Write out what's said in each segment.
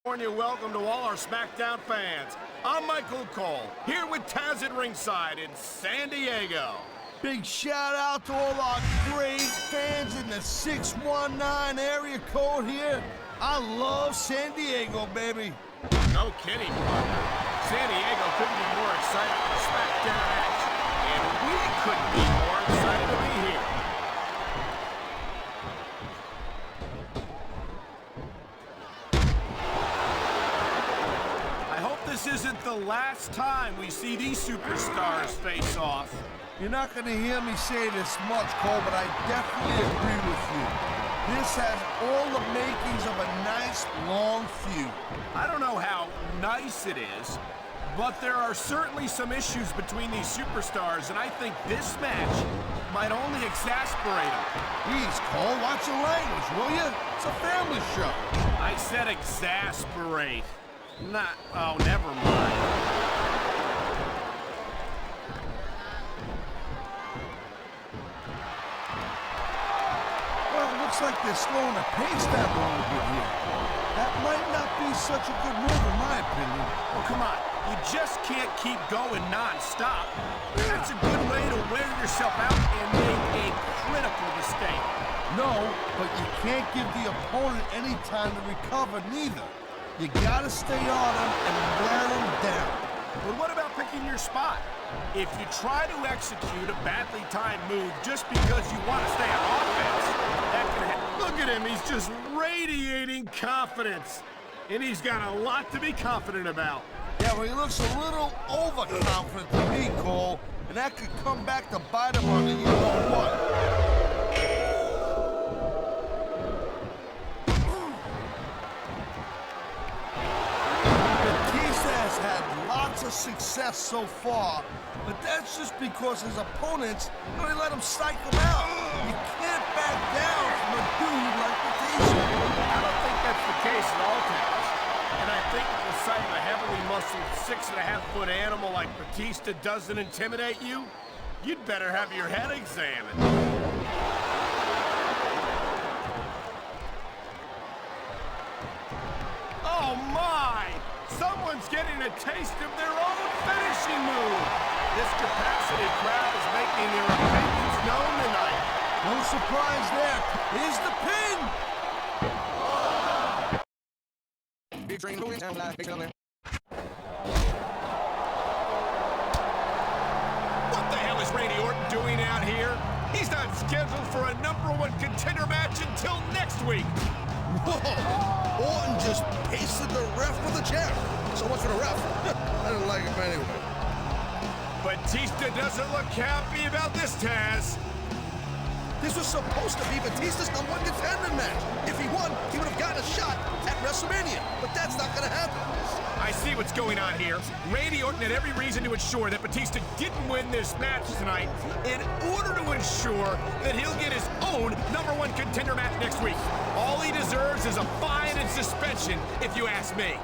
Welcome to all our SmackDown fans. I'm Michael Cole, here with Taz at ringside in San Diego. Big shout out to all our great fans in the 619 area code here. I love San Diego, baby. No kidding, brother. San Diego couldn't be more excited for SmackDown action, and we couldn't be more excited to be here. This isn't the last time we see these superstars face off. You're not going to hear me say this much, Cole, but I definitely agree with you. This has all the makings of a nice, long feud. I don't know how nice it is, but there are certainly some issues between these superstars, and I think this match might only exasperate them. Please, Cole, watch your language, will you? It's a family show. I said exasperate. Oh, never mind. Well, it looks like they're slowing the pace down a little bit here. That might not be such a good move, in my opinion. Well, come on. You just can't keep going non-stop. That's a good way to wear yourself out and make a critical mistake. No, but you can't give the opponent any time to recover, neither. You gotta stay on them and wear them down. But what about picking your spot? If you try to execute a badly timed move just because you want to stay on offense, that can happen. Look at him, he's just radiating confidence. And he's got a lot to be confident about. Yeah, well, he looks a little overconfident to me, Cole. And that could come back to bite him on the you know what. Of success so far, but that's just because his opponents really let him psych him out. You can't back down from a dude like Batista. I don't think that's the case at all times. And I think the sight of a heavily muscled 6.5-foot animal like Batista doesn't intimidate you, you'd better have your head examined. Oh my! Someone's getting a taste of their own finishing move. This capacity crowd is making their opinions known tonight. No surprise there. Here's the pin. Big train going down, big down there. What the hell is Randy Orton doing out here? He's not scheduled for a #1 contender match until next week. Whoa! Orton just pasted the ref with a chair. So much for the ref. I didn't like him anyway. Batista doesn't look happy about this, Taz. This was supposed to be Batista's #1 contender match. If he won, he would have gotten a shot at WrestleMania. But that's not going to happen. I see what's going on here. Randy Orton had every reason to ensure that Batista didn't win this match tonight in order to ensure that he'll get his own #1 contender match next week. All he deserves is a fine and suspension, if you ask me.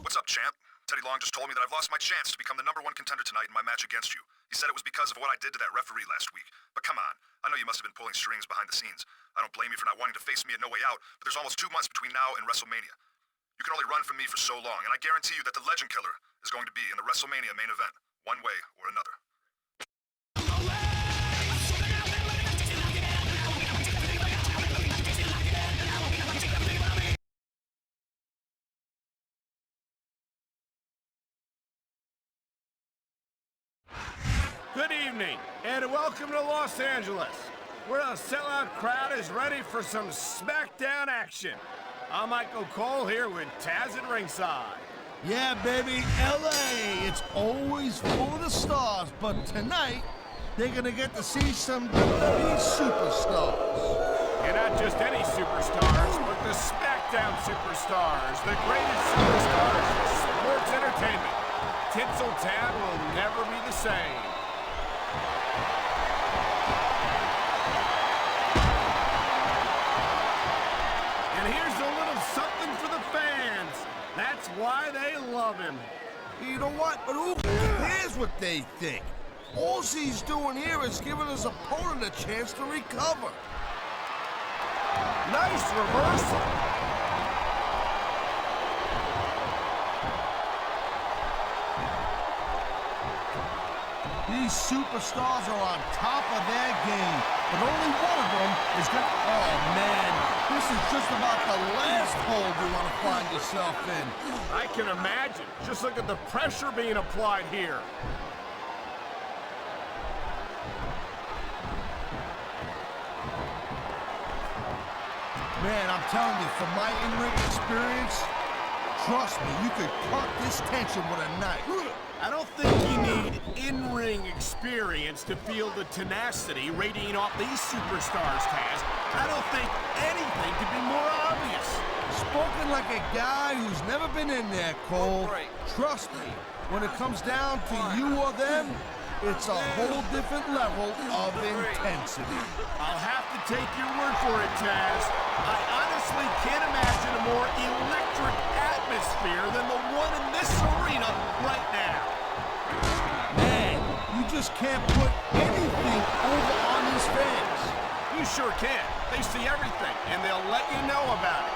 What's up, champ? Teddy Long just told me that I've lost my chance to become the #1 contender tonight in my match against you. He said it was because of what I did to that referee last week. But come on, I know you must have been pulling strings behind the scenes. I don't blame you for not wanting to face me at No Way Out, but there's almost 2 months between now and WrestleMania. You can only run from me for so long, and I guarantee you that the Legend Killer is going to be in the WrestleMania main event, one way or another. Good evening, and welcome to Los Angeles, where a sellout crowd is ready for some SmackDown action. I'm Michael Cole here with Taz at ringside. Yeah, baby, LA, it's always full of the stars, but tonight, they're gonna get to see some WWE superstars. And not just any superstars, but the SmackDown superstars, the greatest superstars in sports entertainment. Tinseltown will never be the same. And here's a little something for the fans. That's why they love him. You know what? But who cares what they think? All he's doing here is giving his opponent a chance to recover. Nice reversal. These superstars are on top of their game, but only one of them is gonna... Oh, man, this is just about the last hole you want to find yourself in. I can imagine. Just look at the pressure being applied here. Man, I'm telling you, from my in-ring experience, trust me, you could cut this tension with a knife. I don't think you need in-ring experience to feel the tenacity radiating off these superstars, Taz. I don't think anything could be more obvious. Spoken like a guy who's never been in there, Cole. Trust me, when it comes down to you or them, it's a whole different level of intensity. I'll have to take your word for it, Taz. I honestly can't imagine a more electric atmosphere than the one in this arena right now. Man, you just can't put anything over on these fans. You sure can. They see everything, and they'll let you know about it.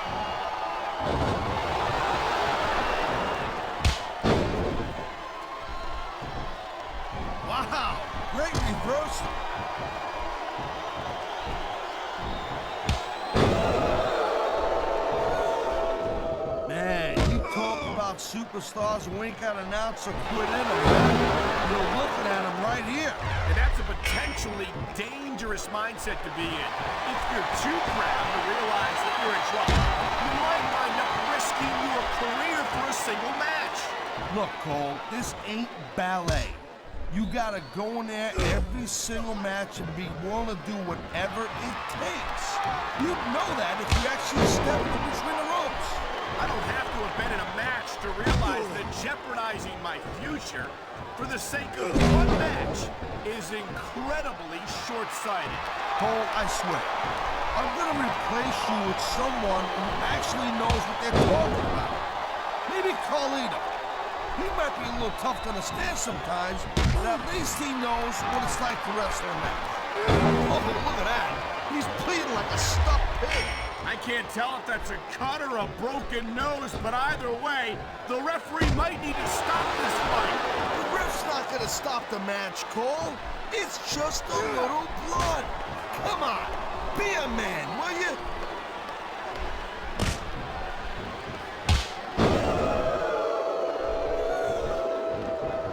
Wow, great reversal. Man, you talk about superstars who ain't got an ounce of quit in them. You're looking at them right here. And that's a potentially dangerous mindset to be in. If you're too proud to realize that you're in trouble, you might wind up risking your career for a single match. Look, Cole, this ain't ballet. You gotta go in there every single match and be willing to do whatever it takes. You'd know that if you actually stepped in between the ropes. I don't have to have been in a match to realize that jeopardizing my future for the sake of one match is incredibly short-sighted. Cole, I swear, I'm gonna replace you with someone who actually knows what they're talking about. Maybe Carlito. He might be a little tough to understand sometimes, but at least he knows what it's like to wrestle a match. Oh, look at that. He's bleeding like a stuffed pig. I can't tell if that's a cut or a broken nose, but either way, the referee might need to stop this fight. The ref's not gonna stop the match, Cole. It's just a little blood. Come on, be a man, will you?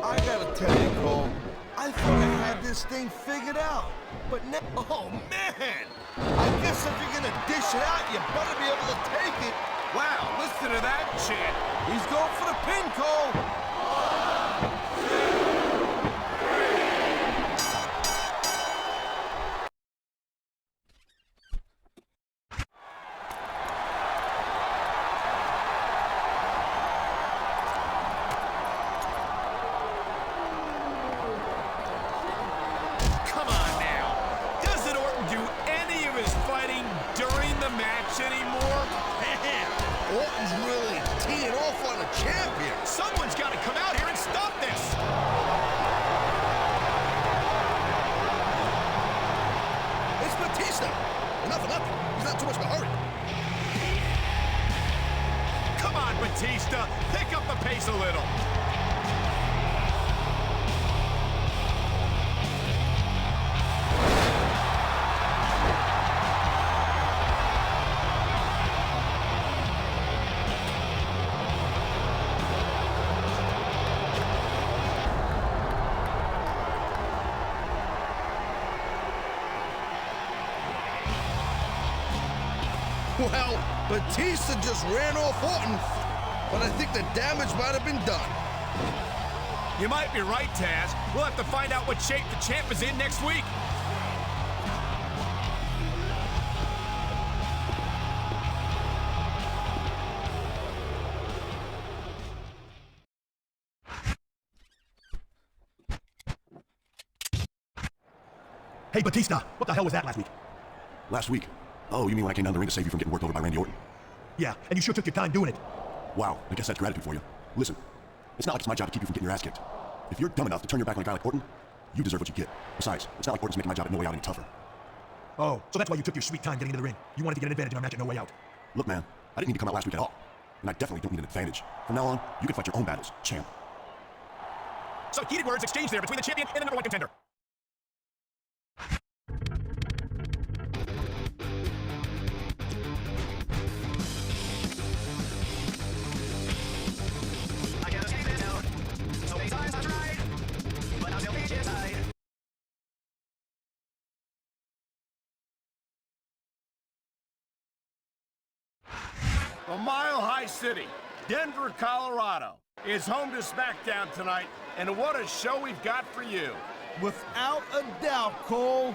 I gotta tell you, Cole, I thought I had this thing figured out, but now, oh man! I guess if you're gonna dish it out, you better be able to take it. Wow, listen to that chant. He's going for the pin, Cole. Anymore? Man, Orton's really teeing off on a champion. Someone's got to come out here and stop this. It's Batista. Enough of nothing. He's not too much of a hurry. Come on, Batista. Pick up the pace a little. Well, Batista just ran off Orton, but I think the damage might have been done. You might be right, Taz. We'll have to find out what shape the champ is in next week. Hey, Batista, what the hell was that last week? Last week? Oh, you mean when I came down the ring to save you from getting worked over by Randy Orton? Yeah, and you sure took your time doing it. Wow, I guess that's gratitude for you. Listen, it's not like it's my job to keep you from getting your ass kicked. If you're dumb enough to turn your back on a guy like Orton, You deserve what you get. Besides, it's not like Orton's making my job at No Way Out any tougher. Oh, so that's why you took your sweet time getting into the ring. You wanted to get an advantage in our match at No Way Out. Look, man, I didn't need to come out last week at all. And I definitely don't need an advantage. From now on, you can fight your own battles, champ. So heated words exchanged there between the champion and the number one contender. The Mile High City, Denver, Colorado, is home to SmackDown tonight, and what a show we've got for you. Without a doubt, Cole,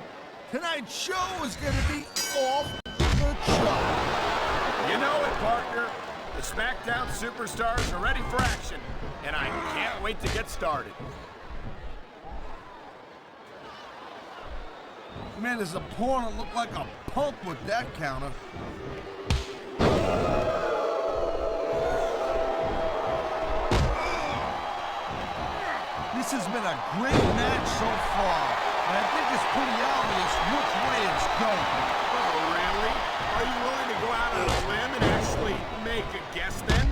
tonight's show is going to be off the chart. You know it, partner. The SmackDown superstars are ready for action, and I can't wait to get started. Man, his opponent looked like a punk with that counter. This has been a great match so far, and I think it's pretty obvious which way it's going. Oh, really? Are you willing to go out on a limb and actually make a guess then?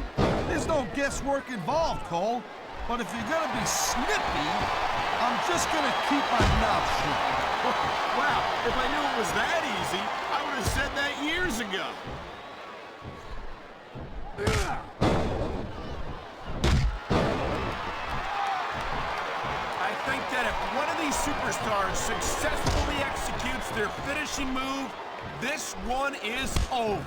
There's no guesswork involved, Cole. But if you're gonna be snippy, I'm just gonna keep my mouth shut. Wow, if I knew it was that easy, I would have said that years ago. I think that if one of these superstars successfully executes their finishing move, this one is over.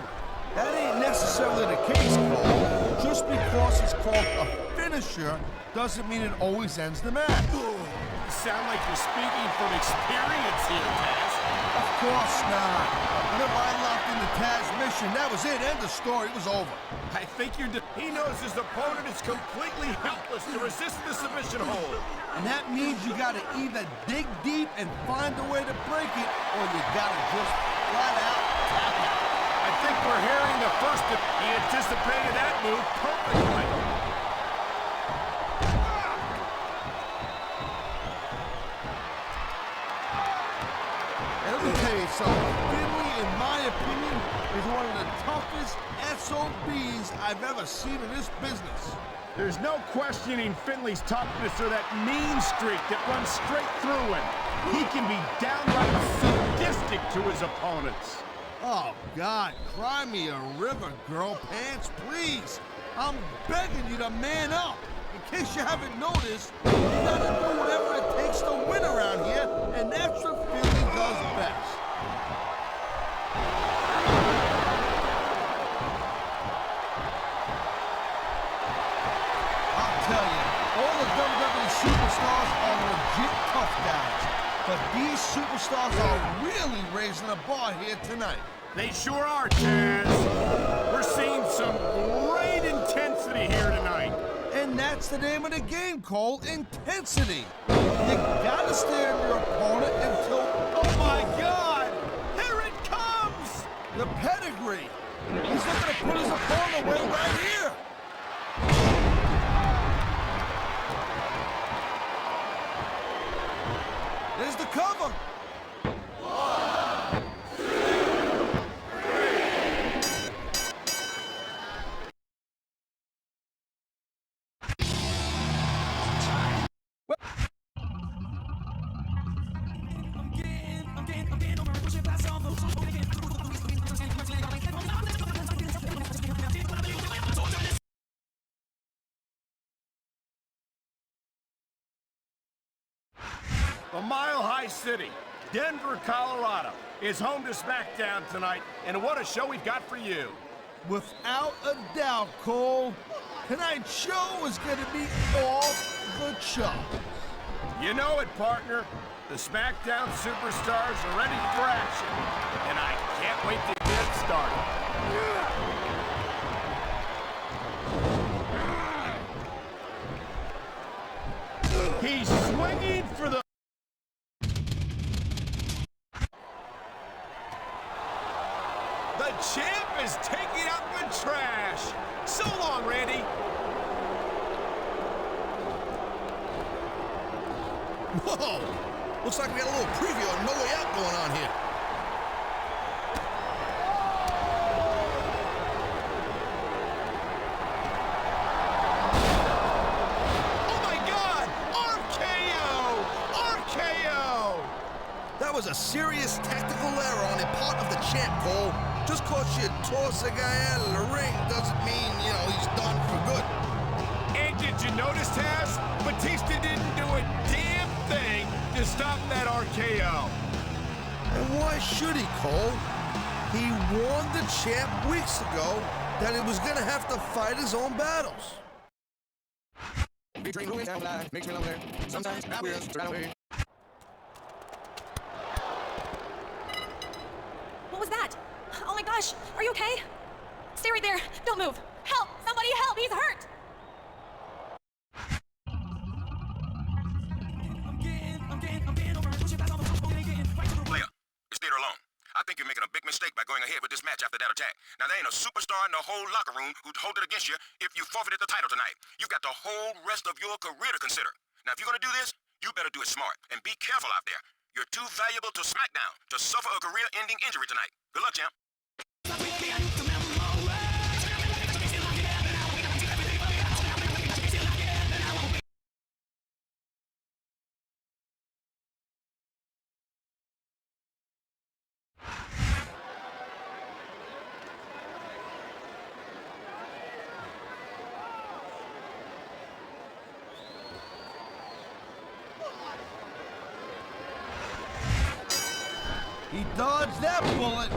That ain't necessarily the case, Cole. Just because it's called a finisher doesn't mean it always ends the match. You sound like you're speaking from experience here, Taz. Of course not. Whenever I locked in the Taz mission, that was it. End of story. It was over. I think he knows his opponent is completely helpless to resist the submission hold. And that means you gotta either dig deep and find a way to break it, or you gotta just flat out tap it. I think we're hearing the first of he anticipated that move perfectly. And let me tell you something. Finley, in my opinion, is one of the toughest SOBs I've ever seen in this business. There's no questioning Finley's toughness or that mean streak that runs straight through him. He can be downright sadistic to his opponents. Oh, God, cry me a river, girl pants, please. I'm begging you to man up. In case you haven't noticed, you gotta do whatever it takes to win around here, and that's what Finley does best. I'll tell you, all the WWE superstars are legit tough guys, but these superstars are really raising the bar here tonight. They sure are, Taz. We're seeing some great intensity here tonight. And that's the name of the game, Cole, intensity. You gotta stare at your opponent until... Oh my God! Here it comes! The pedigree. He's looking to put his opponent away right here. There's the cover. The Mile High City, Denver, Colorado, is home to SmackDown tonight, and what a show we've got for you. Without a doubt, Cole, tonight's show is going to be off the charts. You know it, partner. The SmackDown superstars are ready for action, and I can't wait to get it started. He's swinging for the... The champ is taking out the trash. So long, Randy. Whoa! Looks like we got a little preview of No Way Out going on here. Oh my God! RKO! RKO! That was a serious tactical error on the part of the champ, Cole. Just cause you toss a guy out of the ring doesn't mean, he's done for good. And did you notice, Taz? Batista didn't do a damn thing to stop that RKO. And why should he, Cole? He warned the champ weeks ago that he was going to have to fight his own battles. What was that? Oh my gosh, are you okay? Stay right there, don't move. Help, somebody help, he's hurt. Leah, it's theater alone. I think you're making a big mistake by going ahead with this match after that attack. Now, there ain't a superstar in the whole locker room who'd hold it against you if you forfeited the title tonight. You've got the whole rest of your career to consider. Now, if you're gonna do this, you better do it smart. And be careful out there. You're too valuable to SmackDown to suffer a career-ending injury tonight. Good luck, champ. He dodged that bullet.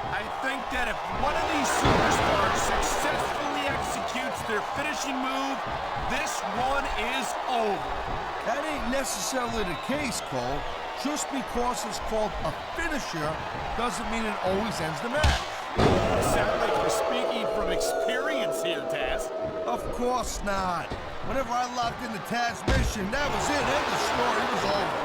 I think that if one of these superstars successfully executes their finishing move, this one is over. That ain't necessarily the case, Cole. Just because it's called a finisher doesn't mean it always ends the match. Sound like you're speaking from experience here, Taz. Of course not. Whenever I locked into Taz's mission, that was it. End of story. It was over.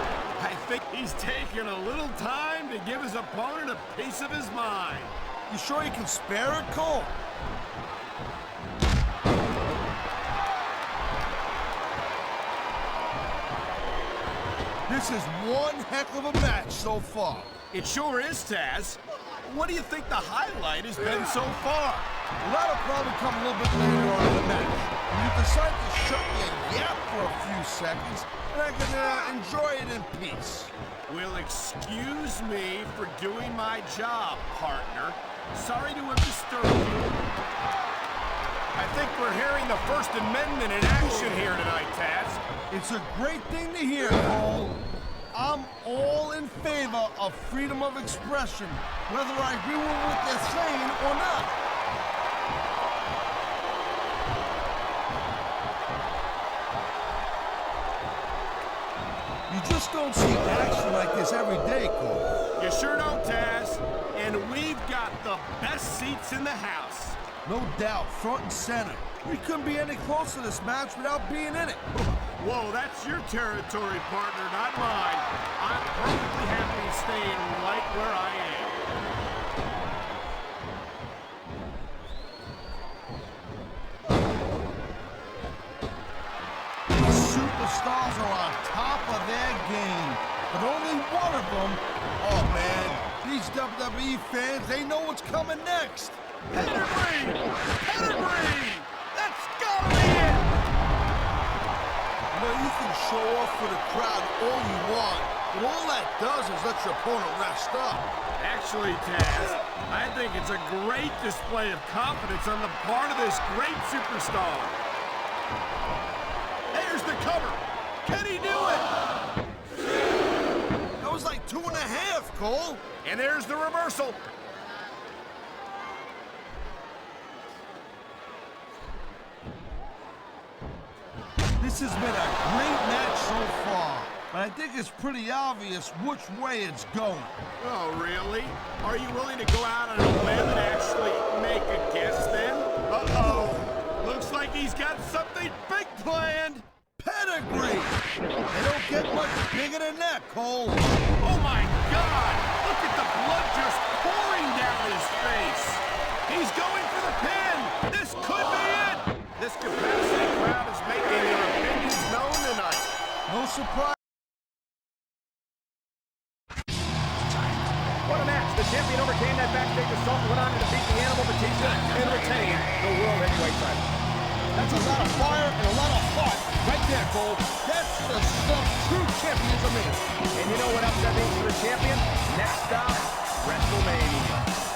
I think he's taking a little time to give his opponent a piece of his mind. You sure you can spare it, Cole? This is one heck of a match so far. It sure is, Taz. What do you think the highlight has been so far? Well, that'll probably come a little bit later on in the match. You decide to shut your yap for a few seconds, and I can enjoy it in peace. Well, excuse me for doing my job, partner. Sorry to have disturbed you. I think we're hearing the First Amendment in action here tonight, Taz. It's a great thing to hear, Cole. I'm all in favor of freedom of expression, whether I agree with what they're saying or not. You just don't see action like this every day, Cole. You sure don't, Taz. And we've got the best seats in the house. No doubt, front and center. We couldn't be any closer to this match without being in it. Whoa, that's your territory, partner, not mine. I'm perfectly happy staying right where I am. These superstars are on top of their game, but only one of them, oh man, these WWE fans, they know what's coming next. Pedigree! Pedigree! That's gotta be it! You can show off for the crowd all you want, but all that does is let your opponent rest up. Actually, Taz, I think it's a great display of confidence on the part of this great superstar. There's the cover. Can he do it? That was like 2.5, Cole. And there's the reversal. This has been a great match so far, but I think it's pretty obvious which way it's going. Oh, really? Are you willing to go out on a limb and actually make a guess then? Uh-oh. Looks like he's got something big planned. Pedigree! They don't get much bigger than that, Cole. Oh, my God! Look at the blood just pouring down his face. He's going for the pin. this capacity crowd is making their opinions known tonight. No surprise. What a match. The champion overcame that backstage assault and went on to defeat the Animal Batista and retain the World Heavyweight title. That's a lot of fire and a lot of heart right there, Cole. That's the stuff true champions are made of. And you know what else that means for the champion? Next stop, WrestleMania.